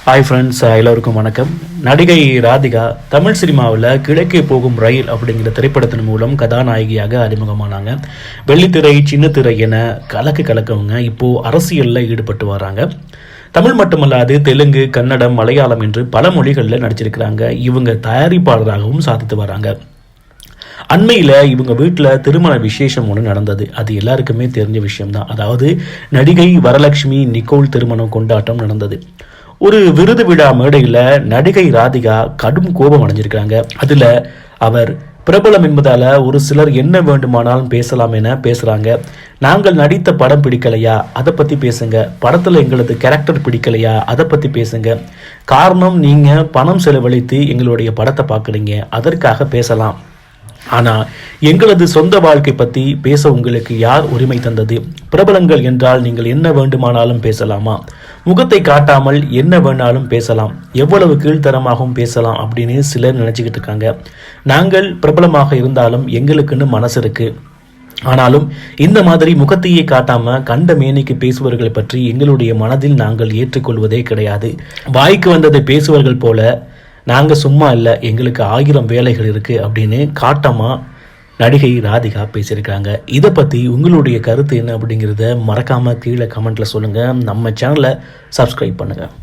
Hi friends, எல்லோருக்கும் வணக்கம். நடிகை ராதிகா தமிழ் சினிமாவில் கிழக்கே போகும் ரயில் அப்படிங்கிற திரைப்படத்தின் மூலம் கதாநாயகியாக அறிமுகமானாங்க. வெள்ளித்திரை, சின்னத்திரை என கலக்கவங்க இப்போது அரசியலில் ஈடுபட்டு வராங்க. தமிழ் மட்டுமல்லாது தெலுங்கு, கன்னடம், மலையாளம் என்று பல மொழிகளில் நடிச்சிருக்கிறாங்க. இவங்க தயாரிப்பாளராகவும் சாதித்து வராங்க. அண்மையில் இவங்க வீட்டில் திருமண விசேஷம் ஒன்று நடந்தது. அது எல்லாருக்குமே தெரிஞ்ச விஷயம்தான். அதாவது நடிகை வரலட்சுமி நிக்கோல் திருமணம் கொண்டாட்டம் நடந்தது. ஒரு விருது விழா மேடையில் நடிகை ராதிகா கடும் கோபம் அடைஞ்சிருக்காங்க. அதில் அவர் பிரபலம் என்பதால் ஒரு சிலர் என்ன வேண்டுமானாலும் பேசலாம் என பேசுகிறாங்க. நாங்கள் நடித்த படம் பிடிக்கலையா, அதை பற்றி பேசுங்க. படத்தில் எங்களது கேரக்டர் பிடிக்கலையா, அதை பற்றி பேசுங்க. காரணம் நீங்கள் பணம் செலவழித்து எங்களுடைய படத்தை பார்க்குறீங்க, அதற்காக பேசலாம். ஆனால் எங்களது சொந்த வாழ்க்கை பற்றி பேச உங்களுக்கு யார் உரிமை தந்தது? பிரபலங்கள் என்றால் நீங்கள் என்ன வேண்டுமானாலும் பேசலாமா? முகத்தை காட்டாமல் என்ன வேணாலும் பேசலாம், எவ்வளவு கீழ்த்தரமாகவும் பேசலாம் அப்படின்னு சிலர் நினச்சிக்கிட்டு இருக்காங்க. நாங்கள் பிரபலமாக இருந்தாலும் எங்களுக்குன்னு மனசு இருக்கு. ஆனாலும் இந்த மாதிரி முகத்தையே காட்டாம கண்ட மேனிக்கு பேசுபவர்களை பற்றி எங்களுடைய மனதில் நாங்கள் ஏற்றுக்கொள்வதே கிடையாது. வாய்க்கு வந்ததை பேசுவர்கள் போல நாங்கள் சும்மா இல்லை, எங்களுக்கு 1000 வேலைகள் இருக்குது அப்படின்னு காட்டமாக நடிகை ராதிகா பேசியிருக்காங்க. இதை பற்றி உங்களுடைய கருத்து என்ன அப்படிங்கிறத மறக்காமல் கீழே கமெண்ட்டில் சொல்லுங்கள். நம்ம சேனலை சப்ஸ்கிரைப் பண்ணுங்கள்.